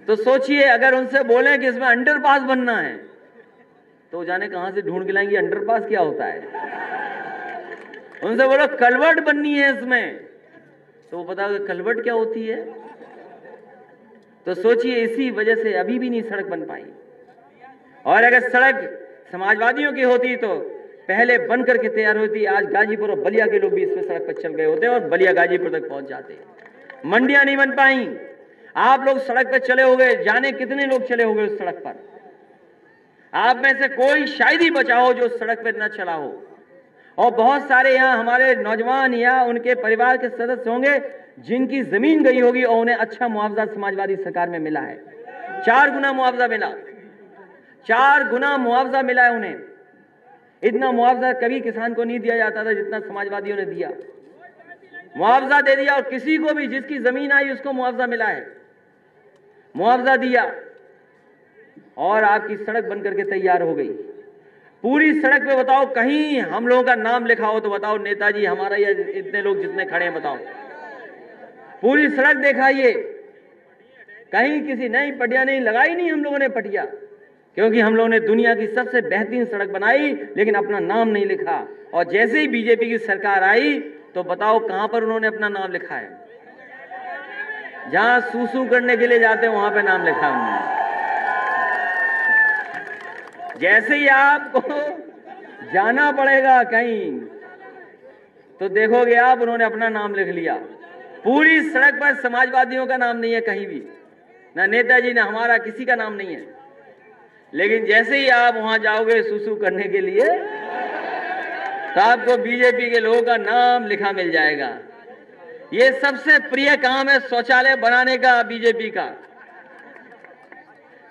[SPEAKER 3] तो सोचिए, अगर उनसे बोले कि इसमें अंडरपास बनना है, तो जाने कहां से ढूंढ के लाएंगे अंडरपास क्या होता है। उनसे बोलो कलवर्ट बननी है इसमें, तो वो बताओगे कलवर्ट क्या होती है। तो सोचिए, इसी वजह से अभी भी नहीं सड़क बन पाई। और अगर सड़क समाजवादियों की होती तो पहले बन करके तैयार होती। आज गाजीपुर और बलिया के लोग भी इसमें सड़क पर चल गए होते और बलिया गाजीपुर तक पहुंच जाते। मंडियां नहीं बन पाई, आप लोग सड़क पर चले हो गए, जाने कितने लोग चले हो गए उस सड़क पर। आप में से कोई शायद ही बचा हो जो सड़क पर न चला हो। और बहुत सारे यहाँ हमारे नौजवान या उनके परिवार के सदस्य होंगे जिनकी जमीन गई होगी और उन्हें अच्छा मुआवजा समाजवादी सरकार में मिला है। 4 गुना मुआवजा मिला, 4 गुना मुआवजा मिला है उन्हें। इतना मुआवजा कभी किसान को नहीं दिया जाता था जितना समाजवादियों ने दिया। मुआवजा दे दिया, और किसी को भी जिसकी जमीन आई उसको मुआवजा मिला है, मुआवजा दिया, और आपकी सड़क बनकर के तैयार हो गई। पूरी सड़क पे बताओ कहीं हम लोगों का नाम लिखा हो तो बताओ, नेताजी हमारा, या इतने लोग जितने खड़े हैं बताओ। पूरी सड़क दिखाइए, कहीं किसी नई पटिया नहीं लगाई, नहीं हम लोगों ने पटिया, क्योंकि हम लोगों ने दुनिया की सबसे बेहतरीन सड़क बनाई, लेकिन अपना नाम नहीं लिखा। और जैसे ही बीजेपी की सरकार आई तो बताओ कहां पर उन्होंने अपना नाम लिखा है। जहां सूसू करने के लिए जाते हैं वहां पे नाम लिखा है उन्होंने। जैसे ही आपको जाना पड़ेगा कहीं तो देखोगे आप, उन्होंने अपना नाम लिख लिया। पूरी सड़क पर समाजवादियों का नाम नहीं है कहीं भी, ना नेताजी ना हमारा, किसी का नाम नहीं है। लेकिन जैसे ही आप वहां जाओगे सुसु करने के लिए तो आपको बीजेपी के लोगों का नाम लिखा मिल जाएगा। ये सबसे प्रिय काम है शौचालय बनाने का, बीजेपी का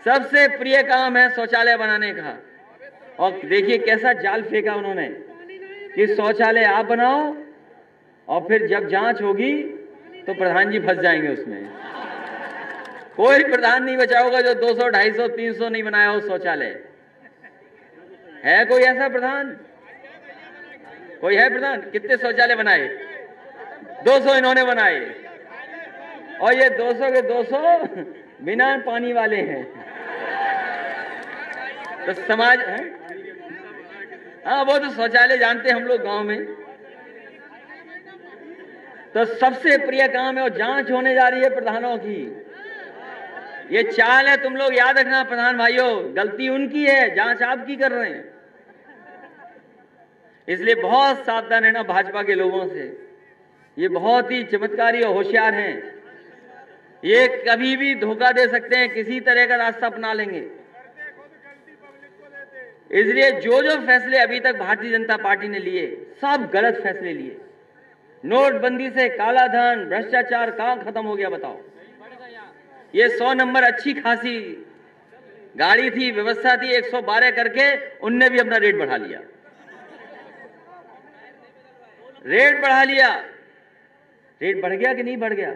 [SPEAKER 3] सबसे प्रिय काम है शौचालय बनाने का। और देखिए कैसा जाल फेंका उन्होंने कि शौचालय आप बनाओ और फिर जब जांच होगी तो प्रधान जी फंस जाएंगे उसमें। कोई प्रधान नहीं बचा होगा जो 200, 250, 300 नहीं बनाया हो शौचालय। है कोई ऐसा प्रधान? कोई है प्रधान? कितने शौचालय बनाए? 200 इन्होंने बनाए, और ये 200 के 200 बिना पानी वाले हैं। तो समाज है, हाँ वो तो शौचालय जानते हैं हम लोग गांव में। तो सबसे प्रिय काम है, और जांच होने जा रही है प्रधानों की। ये चाल है, तुम लोग याद रखना प्रधान भाइयों, गलती उनकी है, जांच आपकी कर रहे हैं। इसलिए बहुत सावधान रहना भाजपा के लोगों से। ये बहुत ही चमत्कारी और होशियार हैं। ये कभी भी धोखा दे सकते हैं, किसी तरह का रास्ता अपना लेंगे। इसलिए जो जो फैसले अभी तक भारतीय जनता पार्टी ने लिए, सब गलत फैसले लिए। नोटबंदी से काला धन, भ्रष्टाचार कहां खत्म हो गया बताओ? ये 100 नंबर अच्छी खासी गाड़ी थी, व्यवस्था थी, 112 करके उनने भी अपना रेट बढ़ा लिया। रेट बढ़ा लिया, रेट बढ़ गया कि नहीं बढ़ गया?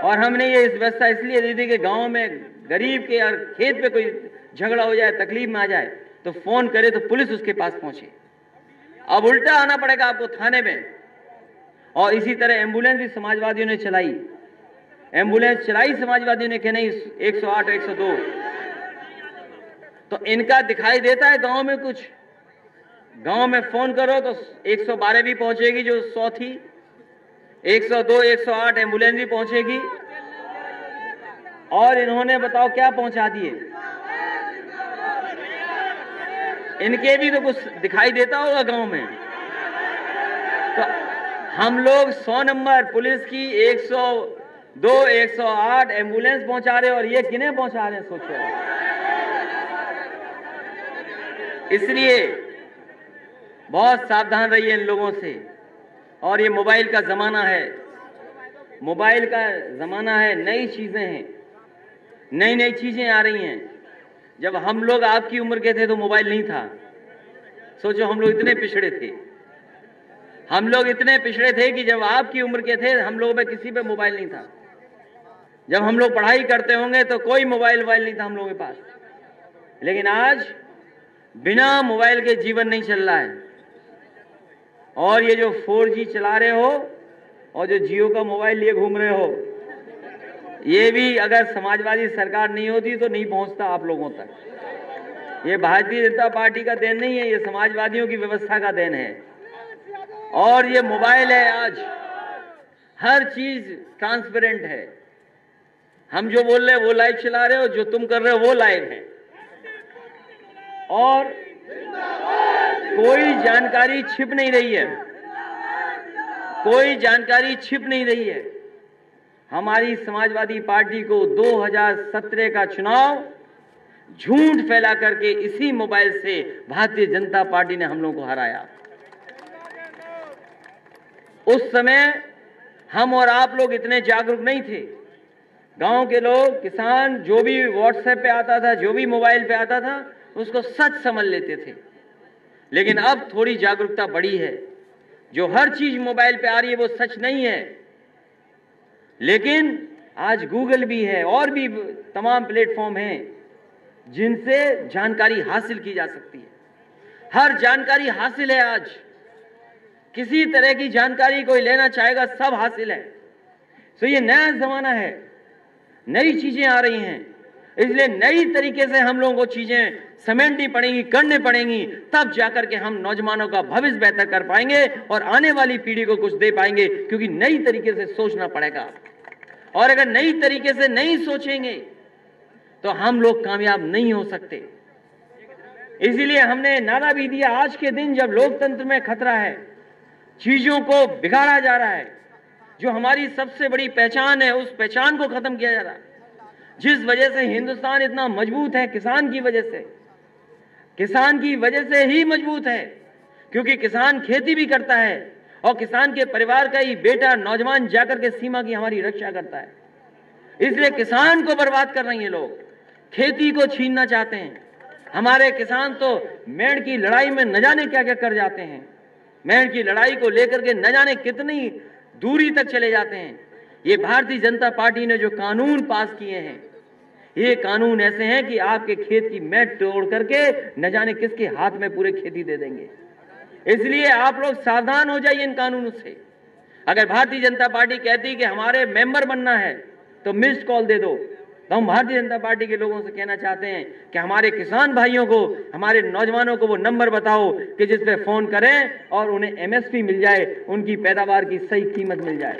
[SPEAKER 3] और हमने ये इस व्यवस्था इसलिए दी थी कि गांव में गरीब के और खेत पे कोई झगड़ा हो जाए, तकलीफ में आ जाए तो फोन करे तो पुलिस उसके पास पहुंचे। अब उल्टा आना पड़ेगा आपको थाने में। और इसी तरह एम्बुलेंस भी समाजवादियों ने चलाई, एम्बुलेंस चलाई समाजवादियों ने कि नहीं 108 102। तो इनका दिखाई देता है गांव में कुछ? गांव में फोन करो तो 112 भी पहुंचेगी जो 100 थी, 102 108 एम्बुलेंस भी पहुंचेगी। और इन्होंने बताओ क्या पहुंचा दिए? इनके भी तो कुछ दिखाई देता होगा गांव में। तो हम लोग 100 नंबर पुलिस की, 102 108 एम्बुलेंस पहुंचा रहे और ये किन्हें पहुंचा रहे हैं सोचो। इसलिए बहुत सावधान रहिए इन लोगों से। और ये मोबाइल का जमाना है, मोबाइल का जमाना है, नई चीजें हैं, नई नई चीजें आ रही हैं। जब हम लोग आपकी उम्र के थे तो मोबाइल नहीं था। सोचो हम लोग इतने पिछड़े थे, हम लोग इतने पिछड़े थे कि जब आपकी उम्र के थे हम लोगों में किसी पे मोबाइल नहीं था। जब हम लोग पढ़ाई करते होंगे तो कोई मोबाइल नहीं था हम लोगों के पास। लेकिन आज बिना मोबाइल के जीवन नहीं चल रहा है। और ये जो 4G चला रहे हो और जो जियो का मोबाइल लिए घूम रहे हो, ये भी अगर समाजवादी सरकार नहीं होती तो नहीं पहुंचता आप लोगों तक। ये भारतीय जनता पार्टी का देन नहीं है, ये समाजवादियों की व्यवस्था का देन है। और ये मोबाइल है, आज हर चीज ट्रांसपेरेंट है। हम जो बोल रहे हैं वो लाइव चला रहे हो, जो तुम कर रहे हो वो लाइव है। और कोई जानकारी छिप नहीं रही है, कोई जानकारी छिप नहीं रही है। हमारी समाजवादी पार्टी को 2017 का चुनाव झूठ फैला करके इसी मोबाइल से भारतीय जनता पार्टी ने हम लोगों को हराया। उस समय हम और आप लोग इतने जागरूक नहीं थे। गांव के लोग, किसान, जो भी व्हाट्सएप पे आता था, जो भी मोबाइल पे आता था, उसको सच समझ लेते थे। लेकिन अब थोड़ी जागरूकता बढ़ी है। जो हर चीज मोबाइल पे आ रही है वो सच नहीं है। लेकिन आज गूगल भी है और भी तमाम प्लेटफॉर्म हैं जिनसे जानकारी हासिल की जा सकती है। हर जानकारी हासिल है आज। किसी तरह की जानकारी कोई लेना चाहेगा, सब हासिल है। तो ये नया जमाना है, नई चीजें आ रही हैं। इसलिए नई तरीके से हम लोगों को चीजें समेटनी पड़ेंगी, करने पड़ेंगी, तब जाकर के हम नौजवानों का भविष्य बेहतर कर पाएंगे और आने वाली पीढ़ी को कुछ दे पाएंगे। क्योंकि नई तरीके से सोचना पड़ेगा। और अगर नई तरीके से नहीं सोचेंगे तो हम लोग कामयाब नहीं हो सकते। इसीलिए हमने नारा भी दिया, आज के दिन जब लोकतंत्र में खतरा है, चीजों को बिगाड़ा जा रहा है, जो हमारी सबसे बड़ी पहचान है उस पहचान को खत्म किया जा रहा है। जिस वजह से हिंदुस्तान इतना मजबूत है, किसान की वजह से, किसान की वजह से ही मजबूत है। क्योंकि किसान खेती भी करता है और किसान के परिवार का ही बेटा, नौजवान जाकर के सीमा की हमारी रक्षा करता है। इसलिए किसान को बर्बाद कर रहे हैं लोग, खेती को छीनना चाहते हैं। हमारे किसान तो मेड़ की लड़ाई में न जाने क्या क्या कर जाते हैं। मेड़ की लड़ाई को लेकर के न जाने कितनी दूरी तक चले जाते हैं। ये भारतीय जनता पार्टी ने जो कानून पास किए हैं, ये कानून ऐसे हैं कि आपके खेत की मेड़ तोड़ करके न जाने किसके हाथ में पूरे खेती दे देंगे। इसलिए आप लोग सावधान हो जाइए इन कानूनों से। अगर भारतीय जनता पार्टी कहती है कि हमारे मेंबर बनना है तो मिस्ड कॉल दे दो। तो हम भारतीय जनता पार्टी के लोगों से कहना चाहते हैं कि हमारे किसान भाइयों को, हमारे नौजवानों को वो नंबर बताओ कि जिस पे फोन करें और उन्हें एमएसपी मिल जाए, उनकी पैदावार की सही कीमत मिल जाए।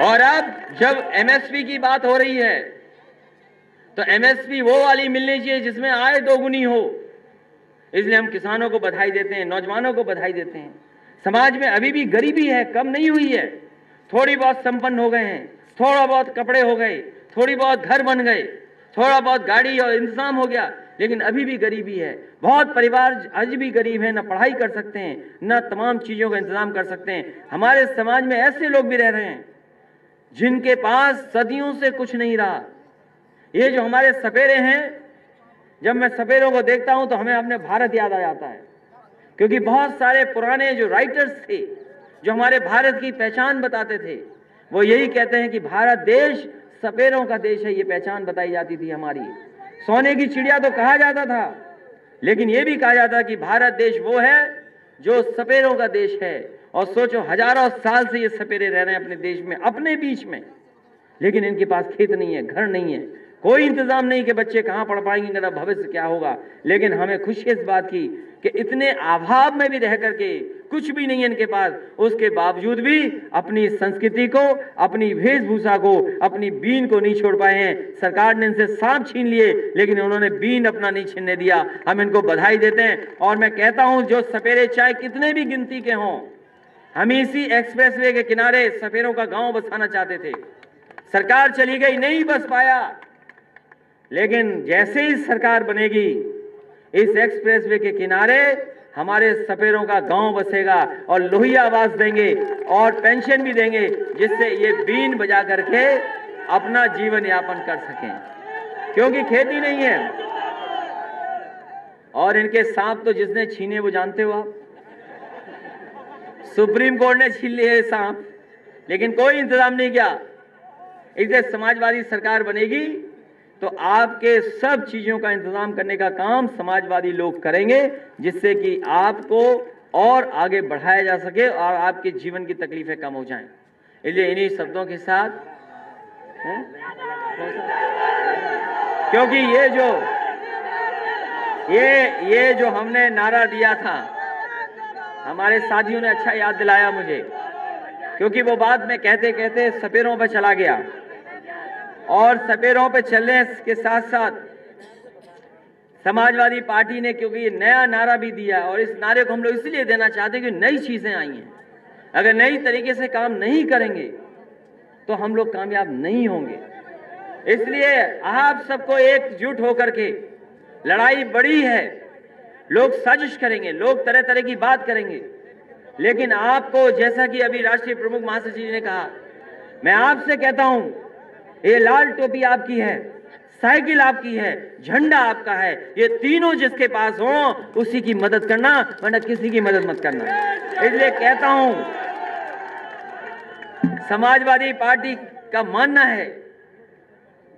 [SPEAKER 3] और अब जब एमएसपी की बात हो रही है तो एमएसपी वो वाली मिलनी चाहिए जिसमें आय दोगुनी हो। इसलिए हम किसानों को बधाई देते हैं, नौजवानों को बधाई देते हैं, समाज में अभी भी गरीबी है, कम नहीं हुई है। थोड़ी बहुत संपन्न हो गए हैं, थोड़ा बहुत कपड़े हो गए, थोड़ी बहुत घर बन गए, थोड़ा बहुत गाड़ी और इंतजाम हो गया, लेकिन अभी भी गरीबी है। बहुत परिवार आज भी गरीब हैं, ना पढ़ाई कर सकते हैं, ना तमाम चीज़ों का इंतजाम कर सकते हैं। हमारे समाज में ऐसे लोग भी रह रहे हैं जिनके पास सदियों से कुछ नहीं रहा। ये जो हमारे सपेरे हैं, जब मैं सपेरों को देखता हूं तो हमें अपने भारत याद आ जाता है, क्योंकि बहुत सारे पुराने जो राइटर्स थे, जो हमारे भारत की पहचान बताते थे, वो यही कहते हैं कि भारत देश सपेरों का देश है। ये पहचान बताई जाती थी हमारी। सोने की चिड़िया तो कहा जाता था, लेकिन ये भी कहा जाता कि भारत देश वो है जो सपेरों का देश है। और सोचो, हजारों साल से ये सपेरे रह रहे हैं अपने देश में, अपने बीच में, लेकिन इनके पास खेत नहीं है, घर नहीं है, कोई इंतजाम नहीं कि बच्चे कहाँ पढ़ पाएंगे, इनका भविष्य क्या होगा। लेकिन हमें खुशी इस बात की कि इतने अभाव में भी रह करके, कुछ भी नहीं है इनके पास, उसके बावजूद भी अपनी संस्कृति को, अपनी वेशभूषा को, अपनी बीन को नहीं छोड़ पाए हैं। सरकार ने इनसे सांप छीन लिए, लेकिन उन्होंने बीन अपना नहीं छीनने दिया। हम इनको बधाई देते हैं। और मैं कहता हूं, जो सपेरे चाहे कितने भी गिनती के हों, हम इसी एक्सप्रेसवे के किनारे सपेरों का गांव बसाना चाहते थे। सरकार चली गई, नहीं बस पाया, लेकिन जैसे ही सरकार बनेगी, इस एक्सप्रेसवे के किनारे हमारे सपेरों का गांव बसेगा और लोहिया आवाज देंगे और पेंशन भी देंगे, जिससे ये बीन बजा करके अपना जीवन यापन कर सकें, क्योंकि खेती नहीं है। और इनके सांप तो जिसने छीने वो जानते हो आप, सुप्रीम कोर्ट ने छीन लिए सांप, लेकिन कोई इंतजाम नहीं किया। इसलिए समाजवादी सरकार बनेगी तो आपके सब चीजों का इंतजाम करने का काम समाजवादी लोग करेंगे, जिससे कि आपको और आगे बढ़ाया जा सके और आपके जीवन की तकलीफें कम हो जाएं। इसलिए इन्हीं शब्दों के साथ क्योंकि ये जो हमने नारा दिया था, हमारे साथियों ने अच्छा याद दिलाया मुझे, क्योंकि वो बात में कहते कहते सपेरों पर चला गया। और सपेरों पे चलने के साथ साथ समाजवादी पार्टी ने क्योंकि नया नारा भी दिया, और इस नारे को हम लोग इसलिए देना चाहते हैं कि नई चीजें आई हैं। अगर नई तरीके से काम नहीं करेंगे तो हम लोग कामयाब नहीं होंगे। इसलिए आप सबको एकजुट होकर के, लड़ाई बड़ी है, लोग साजिश करेंगे, लोग तरह तरह की बात करेंगे, लेकिन आपको, जैसा कि अभी राष्ट्रीय प्रमुख महासचिव जी ने कहा, मैं आपसे कहता हूं, ये लाल टोपी आपकी है, साइकिल आपकी है, झंडा आपका है, ये तीनों जिसके पास हो उसी की मदद करना, वरना किसी की मदद मत करना। इसलिए कहता हूं, समाजवादी पार्टी का मानना है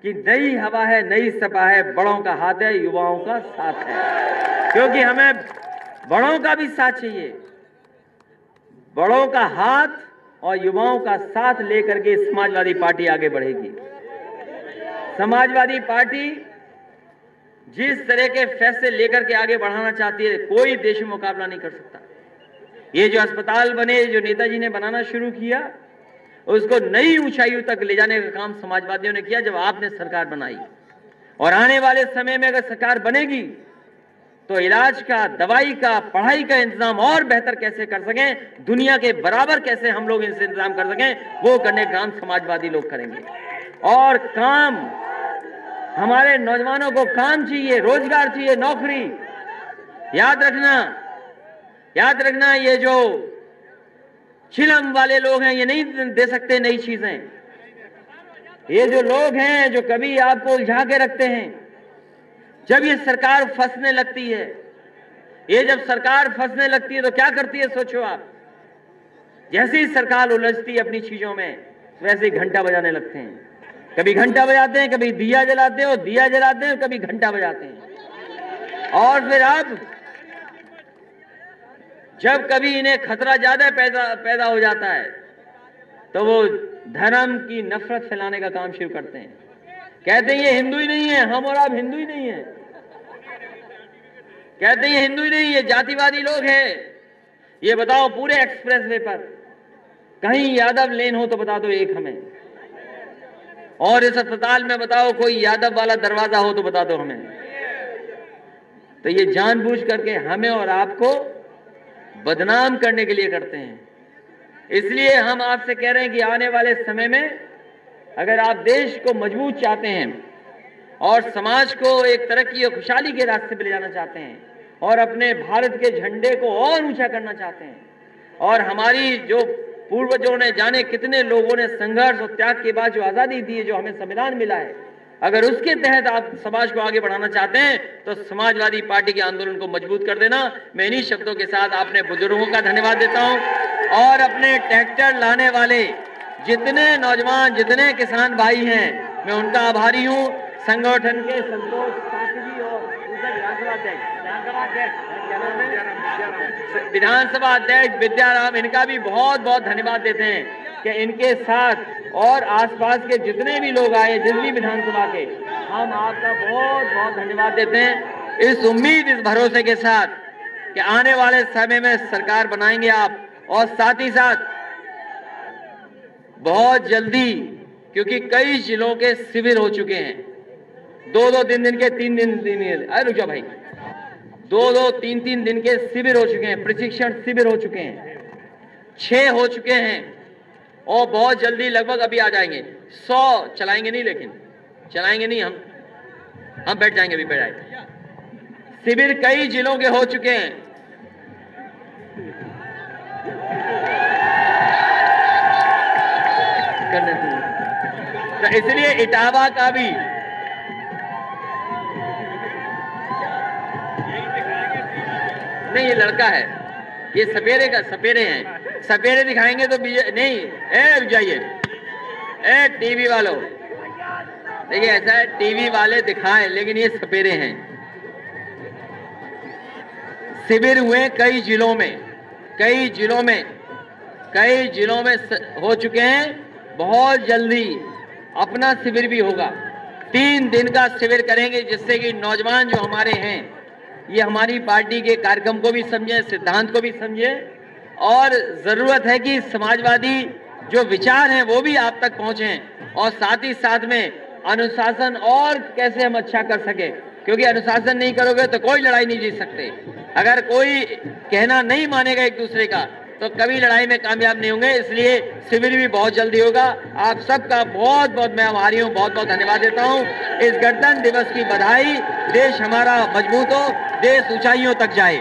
[SPEAKER 3] कि नई हवा है, नई सपा है, बड़ों का हाथ है, युवाओं का साथ है, क्योंकि हमें बड़ों का भी साथ चाहिए। बड़ों का हाथ और युवाओं का साथ लेकर के समाजवादी पार्टी आगे बढ़ेगी। समाजवादी पार्टी जिस तरह के फैसले लेकर के आगे बढ़ाना चाहती है, कोई देश में मुकाबला नहीं कर सकता। ये जो अस्पताल बने, जो नेताजी ने बनाना शुरू किया, उसको नई ऊंचाइयों तक ले जाने का काम समाजवादियों ने किया जब आपने सरकार बनाई। और आने वाले समय में अगर सरकार बनेगी तो इलाज का, दवाई का, पढ़ाई का इंतजाम और बेहतर कैसे कर सकें, दुनिया के बराबर कैसे हम लोग इनसे इंतजाम कर सकें, वो करने का काम समाजवादी लोग करेंगे। और काम, हमारे नौजवानों को काम चाहिए, रोजगार चाहिए, नौकरी। याद रखना, ये जो चिलम वाले लोग हैं, ये नहीं दे सकते नई चीजें। ये जो लोग हैं जो कभी आपको उलझा के रखते हैं, जब ये सरकार फंसने लगती है, ये जब सरकार फंसने लगती है तो क्या करती है, सोचो आप। जैसे ही सरकार उलझती है अपनी चीजों में, वैसे ही घंटा बजाने लगते हैं। कभी घंटा बजाते हैं, कभी दिया जलाते हैं, और दिया जलाते हैं, कभी घंटा बजाते हैं। और फिर अब जब कभी इन्हें खतरा ज्यादा पैदा हो जाता है तो वो धर्म की नफरत फैलाने का काम शुरू करते हैं। कहते हैं ये हिंदू ही नहीं है, हम और आप हिंदू ही नहीं है। कहते हैं ये हिंदू ही नहीं, ये जातिवादी लोग हैं। ये बताओ, पूरे एक्सप्रेसवे पर कहीं यादव लेन हो तो बता दो एक हमें, और इस अस्पताल में बताओ कोई यादव वाला दरवाजा हो तो बता दो हमें। तो ये जानबूझ करके हमें और आपको बदनाम करने के लिए करते हैं। इसलिए हम आपसे कह रहे हैं कि आने वाले समय में अगर आप देश को मजबूत चाहते हैं और समाज को एक तरक्की और खुशहाली के रास्ते पर ले जाना चाहते हैं और अपने भारत के झंडे को और ऊंचा करना चाहते हैं, और हमारी जो पूर्वजों ने जाने कितने लोगों ने संघर्ष और त्याग के बाद जो आजादी दी है, जो हमें संविधान मिला है, अगर उसके तहत आप समाज को आगे बढ़ाना चाहते हैं तो समाजवादी पार्टी के आंदोलन को मजबूत कर देना। मैं इन्हीं शब्दों के साथ अपने बुजुर्गों का धन्यवाद देता हूं और अपने ट्रैक्टर लाने वाले जितने नौजवान, जितने किसान भाई हैं, मैं उनका आभारी हूं। संगठन के संतोष साथी जी और विधानसभा अध्यक्ष विद्याराम, इनका भी बहुत बहुत धन्यवाद देते हैं कि इनके साथ और आसपास के जितने भी लोग आए जिस भी विधानसभा के, हम आपका बहुत बहुत धन्यवाद देते हैं। इस उम्मीद, इस भरोसे के साथ कि आने वाले समय में सरकार बनाएंगे आप, और साथ ही साथ बहुत जल्दी, क्योंकि कई जिलों के शिविर हो चुके हैं, 2-2 दिन के 3 दिन, अरे रुक जाओ भाई, 2-2 3-3 दिन के शिविर हो चुके हैं, प्रशिक्षण शिविर हो चुके हैं, 6 हो चुके हैं और बहुत जल्दी लगभग अभी आ जाएंगे। 100 चलाएंगे नहीं, लेकिन चलाएंगे नहीं, हम बैठ जाएंगे, अभी बैठ जाएंगे। शिविर कई जिलों के हो चुके हैं। तो इसलिए इटावा का भी नहीं, ये लड़का है, ये सपेरे हैं, सपेरे दिखाएंगे तो नहीं, रुक जाइए, टीवी वालों, देखिए ऐसा है, टीवी वाले दिखाएं लेकिन ये सपेरे हैं। शिविर हुए कई जिलों में हो चुके हैं, बहुत जल्दी अपना शिविर भी होगा। 3 दिन का शिविर करेंगे जिससे कि नौजवान जो हमारे हैं ये हमारी पार्टी के कार्यक्रम को भी समझें, सिद्धांत को भी समझें, और जरूरत है कि समाजवादी जो विचार हैं वो भी आप तक पहुंचें, और साथ ही साथ में अनुशासन और कैसे हम अच्छा कर सके, क्योंकि अनुशासन नहीं करोगे तो कोई लड़ाई नहीं जीत सकते। अगर कोई कहना नहीं मानेगा एक दूसरे का तो कभी लड़ाई में कामयाब नहीं होंगे। इसलिए शिविर भी बहुत जल्दी होगा। आप सबका बहुत बहुत मैं आभारी हूँ, बहुत बहुत धन्यवाद देता हूँ। इस गणतंत्र दिवस की बधाई। देश हमारा मजबूत हो, देश ऊंचाइयों तक जाए।